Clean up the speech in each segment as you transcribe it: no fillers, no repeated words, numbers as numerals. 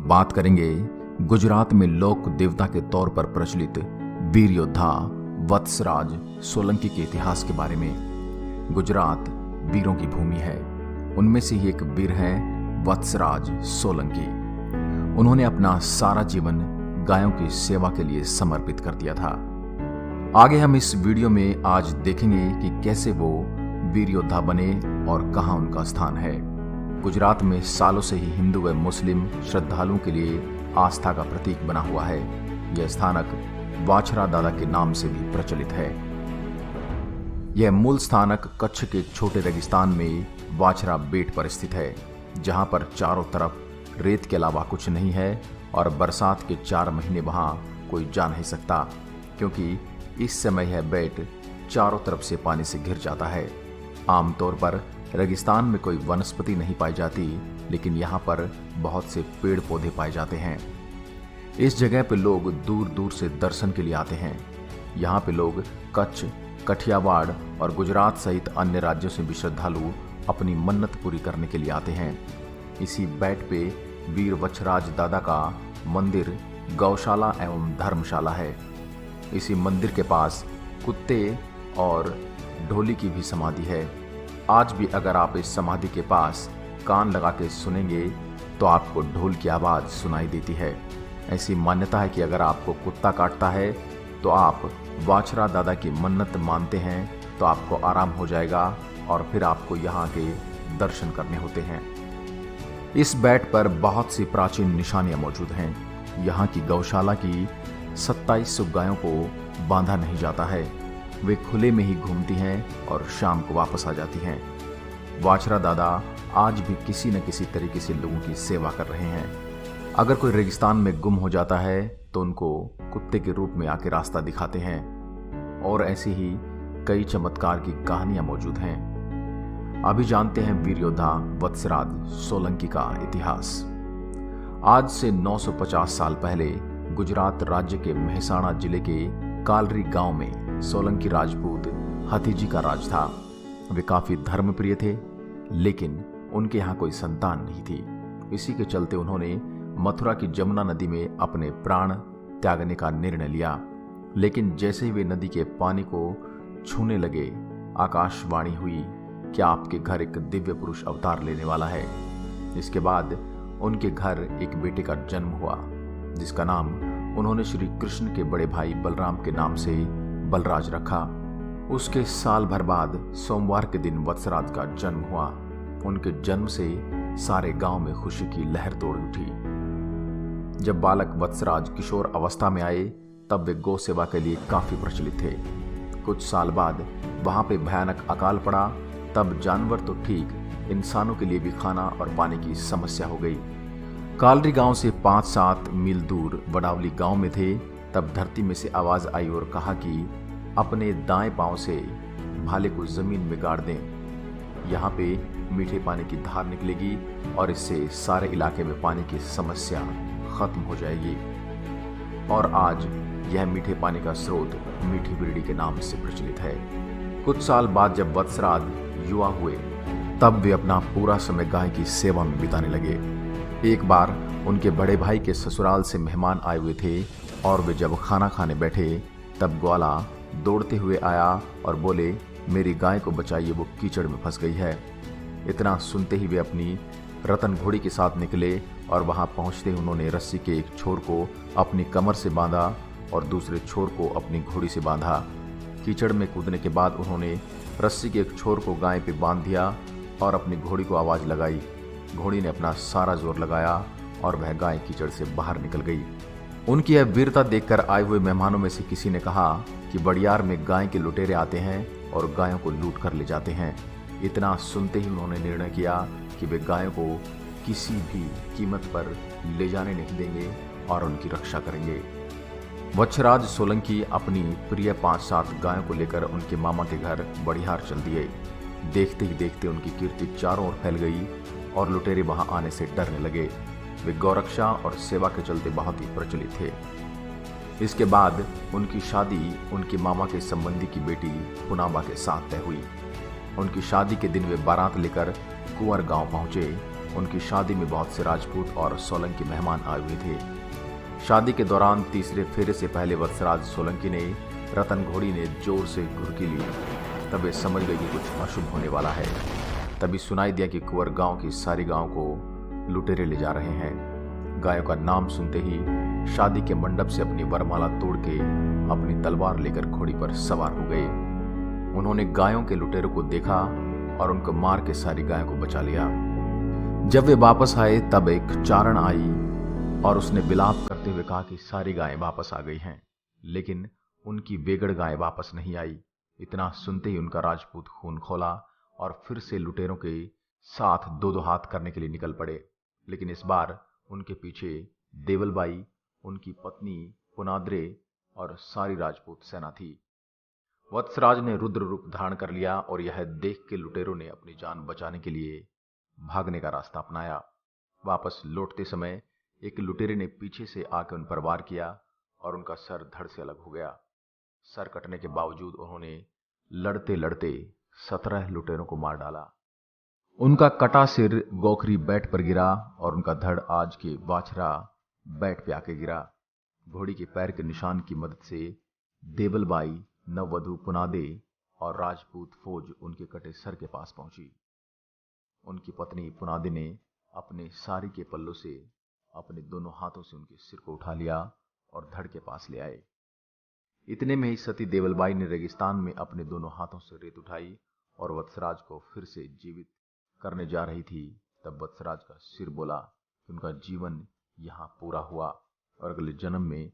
बात करेंगे गुजरात में लोक देवता के तौर पर प्रचलित वीर योद्धा वत्सराज सोलंकी के इतिहास के बारे में। गुजरात वीरों की भूमि है, उनमें से ही एक वीर है वत्सराज सोलंकी। उन्होंने अपना सारा जीवन गायों की सेवा के लिए समर्पित कर दिया था। आगे हम इस वीडियो में आज देखेंगे कि कैसे वो वीर योद्धा बने और कहां उनका स्थान है। गुजरात में सालों से ही हिंदू व मुस्लिम श्रद्धालुओं के लिए आस्था का प्रतीक बना हुआ है। यह स्थानक वाछरा दादा के नाम से भी प्रचलित है। यह मूल स्थानक कच्छ के छोटे रेगिस्तान में वाछरा बेट पर स्थित है, जहां पर चारों तरफ रेत के अलावा कुछ नहीं है और बरसात के 4 महीने वहां कोई जा नहीं सकता, क्योंकि इस समय यह बेट चारों तरफ से पानी से घिर जाता है। आमतौर पर रेगिस्तान में कोई वनस्पति नहीं पाई जाती, लेकिन यहाँ पर बहुत से पेड़ पौधे पाए जाते हैं। इस जगह पे लोग दूर दूर से दर्शन के लिए आते हैं। यहाँ पे लोग कच्छ, कठियावाड़ और गुजरात सहित अन्य राज्यों से भी श्रद्धालु अपनी मन्नत पूरी करने के लिए आते हैं। इसी बेट पे वीर वत्सराज दादा का मंदिर, गौशाला एवं धर्मशाला है। इसी मंदिर के पास कुत्ते और ढोली की भी समाधि है। आज भी अगर आप इस समाधि के पास कान लगा के सुनेंगे तो आपको ढोल की आवाज़ सुनाई देती है। ऐसी मान्यता है कि अगर आपको कुत्ता काटता है तो आप वाछरा दादा की मन्नत मानते हैं तो आपको आराम हो जाएगा और फिर आपको यहाँ के दर्शन करने होते हैं। इस बेट पर बहुत सी प्राचीन निशानियाँ मौजूद हैं। यहाँ की गौशाला की 2700 गायों को बांधा नहीं जाता है। वे खुले में ही घूमती हैं और शाम को वापस आ जाती हैं। वाछरा दादा आज भी किसी न किसी तरीके से लोगों की सेवा कर रहे हैं। अगर कोई रेगिस्तान में गुम हो जाता है तो उनको कुत्ते के रूप में आके रास्ता दिखाते हैं, और ऐसी ही कई चमत्कार की कहानियां मौजूद हैं। अभी जानते हैं वीर योद्धा वत्सराज सोलंकी का इतिहास। आज से 950 साल पहले गुजरात राज्य के मेहसाणा जिले के कालरी गांव में सोलंकी राजपूत हथीजी का राज था। वे काफी धर्मप्रिय थे, लेकिन उनके यहाँ कोई संतान नहीं थी। इसी के चलते उन्होंने मथुरा की जमुना नदी में अपने प्राण त्यागने का निर्णय लिया। लेकिन जैसे ही वे नदी के पानी को छूने लगे, आकाशवाणी हुई कि आपके घर एक दिव्य पुरुष अवतार लेने वाला है। इसके बाद उनके घर एक बेटे का जन्म हुआ, जिसका नाम उन्होंने श्री कृष्ण के बड़े भाई बलराम के नाम से बलराज रखा। उसके साल भर बाद सोमवार के दिन वत्सराज का जन्म हुआ। उनके जन्म से सारे गांव में खुशी की लहर दौड़ उठी। जब बालक वत्सराज किशोर अवस्था में आए तब वे गौ सेवा के लिए काफी प्रचलित थे। कुछ साल बाद वहां पे भयानक अकाल पड़ा। तब जानवर तो ठीक, इंसानों के लिए भी खाना और पानी की समस्या हो गई। कालरी गांव से 5-7 मील दूर वडावली गांव में थे। तब धरती में से आवाज आई और कहा कि अपने दाएं पांव से भाले को जमीन में गाड़ दें। यहाँ पे मीठे पानी की धार निकलेगी और इससे सारे इलाके में पानी की समस्या खत्म हो जाएगी। और आज यह मीठे पानी का स्रोत मीठी बिरड़ी के नाम से प्रचलित है। कुछ साल बाद जब वत्सराज युवा हुए तब वे अपना पूरा समय गाय की सेवा में बिताने लगे। एक बार उनके बड़े भाई के ससुराल से मेहमान आए हुए थे और वे जब खाना खाने बैठे तब ग्वाला दौड़ते हुए आया और बोले, मेरी गाय को बचाइए, वो कीचड़ में फंस गई है। इतना सुनते ही वे अपनी रतन घोड़ी के साथ निकले और वहां पहुंचते ही उन्होंने रस्सी के एक छोर को अपनी कमर से बांधा और दूसरे छोर को अपनी घोड़ी से बांधा। कीचड़ में कूदने के बाद उन्होंने रस्सी के एक छोर को गाय पे बांध दिया और अपनी घोड़ी को आवाज लगाई। घोड़ी ने अपना सारा जोर लगाया और वह गाय कीचड़ से बाहर निकल गई। उनकी यह वीरता देखकर आए हुए मेहमानों में से किसी ने कहा कि बड़ियार में गाय के लुटेरे आते हैं और गायों को लूट कर ले जाते हैं। इतना सुनते ही उन्होंने निर्णय किया कि वे गायों को किसी भी कीमत पर ले जाने नहीं देंगे और उनकी रक्षा करेंगे। वत्सराज सोलंकी अपनी प्रिय 5-7 गायों को लेकर उनके मामा के घर बड़ियार चल दिए। देखते ही देखते उनकी कीर्ति चारों ओर फैल गई और लुटेरे वहां आने से डरने लगे। वे गौरक्षा और सेवा के चलते बहुत ही प्रचलित थे। इसके बाद उनकी शादी उनके मामा के संबंधी की बेटी पुनाबा के साथ तय हुई। उनकी शादी के दिन वे बारात लेकर कुंवर गांव पहुंचे उनकी शादी में बहुत से राजपूत और सोलंकी मेहमान आए हुए थे। शादी के दौरान तीसरे फेरे से पहले वत्सराज सोलंकी ने रतन घोड़ी ने जोर से घुड़की ली। तब वे समझ गई कि कुछ अशुभ होने वाला है। तभी सुनाई दिया कि कुंवर गांव की सारी गांव को लुटेरे ले जा रहे हैं। गायों का नाम सुनते ही शादी के मंडप से अपनी वरमाला तोड़ के अपनी तलवार लेकर घोड़ी पर सवार हो गए। उन्होंने गायों के लुटेरों को देखा और उनको मार के सारी गायों को बचा लिया। जब वे वापस आए तब एक चारण आई और उसने विलाप करते हुए कहा कि सारी गायें वापस आ गई हैं, लेकिन उनकी बेगड़ गाय वापस नहीं आई। इतना सुनते ही उनका राजपूत खून खोला और फिर से लुटेरों के साथ दो दो हाथ करने के लिए निकल पड़े। लेकिन इस बार उनके पीछे देवलबाई, उनकी पत्नी पुनाद्रे और सारी राजपूत सेना थी। वत्सराज ने रुद्र रूप धारण कर लिया और यह देख के लुटेरों ने अपनी जान बचाने के लिए भागने का रास्ता अपनाया। वापस लौटते समय एक लुटेरे ने पीछे से आकर उन पर वार किया और उनका सर धड़ से अलग हो गया। सर कटने के बावजूद उन्होंने लड़ते लड़ते 17 लुटेरों को मार डाला। उनका कटा सिर गोखरी बैठ पर गिरा और उनका धड़ आज के बाछरा बैठ पे आके गिरा। घोड़ी के पैर के निशान की मदद से देवलबाई, नववधु पुनादे और राजपूत फौज उनके कटे सर के पास पहुंची। उनकी पत्नी पुनादे ने अपने साड़ी के पल्लों से अपने दोनों हाथों से उनके सिर को उठा लिया और धड़ के पास ले आए। इतने में ही सती देवलबाई ने रेगिस्तान में अपने दोनों हाथों से रेत उठाई और वत्सराज को फिर से जीवित करने जा रही थी। तब वत्सराज का सिर बोला कि उनका जीवन यहाँ पूरा हुआ और अगले जन्म में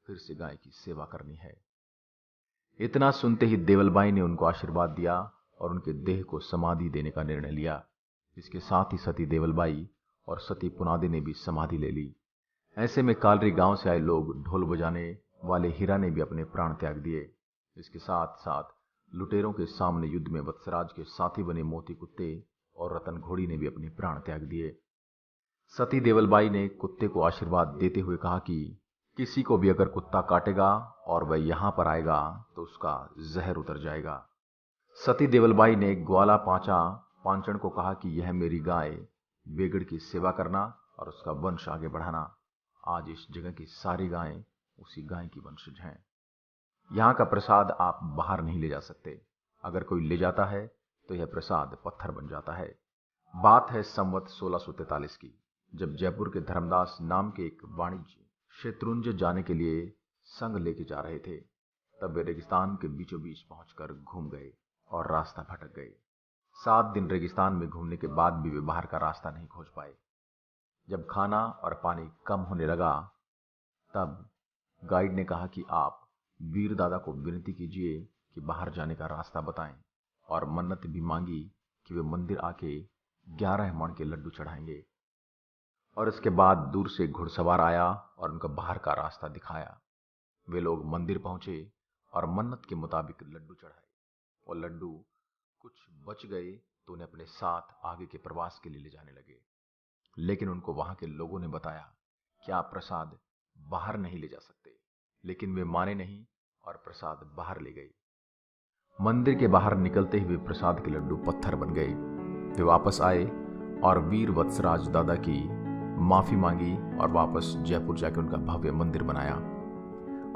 फिर से गाय की सेवा करनी है। इतना सुनते ही देवलबाई ने उनको आशीर्वाद दिया और उनके देह को समाधि देने का निर्णय लिया। इसके साथ ही सती देवलबाई और सती पुनादे ने भी समाधि ले ली। ऐसे में कालरी गांव से आए लोग, ढोल बजाने वाले हीरा ने भी अपने प्राण त्याग दिए। इसके साथ साथ लुटेरों के सामने युद्ध में वत्सराज के साथी बने मोती कुत्ते और रतन घोड़ी ने भी अपने प्राण त्याग दिए। सती देवलबाई ने कुत्ते को आशीर्वाद देते हुए कहा कि किसी को भी अगर कुत्ता काटेगा और वह यहां पर आएगा तो उसका जहर उतर जाएगा। सती देवलबाई ने ग्वाला पांचन को कहा कि यह मेरी गाय बेगड़ की सेवा करना और उसका वंश आगे बढ़ाना। आज इस जगह की सारी गायें उसी गाय की वंशज हैं। यहाँ का प्रसाद आप बाहर नहीं ले जा सकते। अगर कोई ले जाता है तो यह प्रसाद पत्थर बन जाता है। बात है संवत 1643 की, जब जयपुर के धर्मदास नाम के एक वाणिज्य शत्रुंजय जाने के लिए संग लेके जा रहे थे। तब वे रेगिस्तान के बीचों बीच पहुंचकर घूम गए और रास्ता भटक गए। 7 दिन रेगिस्तान में घूमने के बाद भी वे बाहर का रास्ता नहीं खोज पाए। जब खाना और पानी कम होने लगा तब गाइड ने कहा कि आप वीर दादा को विनती कीजिए कि बाहर जाने का रास्ता बताएं, और मन्नत भी मांगी कि वे मंदिर आके 11 मण के लड्डू चढ़ाएंगे। और इसके बाद दूर से घुड़सवार आया और उनका बाहर का रास्ता दिखाया। वे लोग मंदिर पहुंचे और मन्नत के मुताबिक लड्डू चढ़ाए और लड्डू कुछ बच गए तो उन्हें अपने साथ आगे के प्रवास के लिए ले जाने लगे। लेकिन उनको वहां के लोगों ने बताया कि आप प्रसाद बाहर नहीं ले जा सकते। लेकिन वे माने नहीं और प्रसाद बाहर ले गए। मंदिर के बाहर निकलते ही वे प्रसाद के लड्डू पत्थर बन गए। वे वापस आए और वीर वत्सराज दादा की माफी मांगी और वापस जयपुर जाकर उनका भव्य मंदिर बनाया।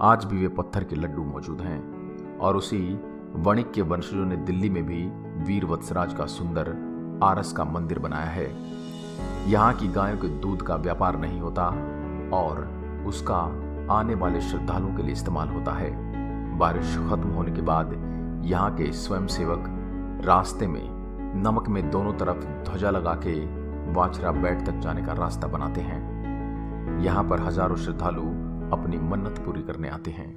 आज भी वे पत्थर के लड्डू मौजूद हैं और उसी वणिक के वंशजों ने दिल्ली में भी वीर वत्सराज का सुंदर आरस का मंदिर बनाया है। यहाँ की गायों के दूध का व्यापार नहीं होता और उसका आने वाले श्रद्धालुओं के लिए इस्तेमाल होता है। बारिश खत्म होने के बाद यहाँ के स्वयंसेवक रास्ते में नमक में दोनों तरफ ध्वजा लगा के वाछरा बैठ तक जाने का रास्ता बनाते हैं। यहाँ पर हजारों श्रद्धालु अपनी मन्नत पूरी करने आते हैं।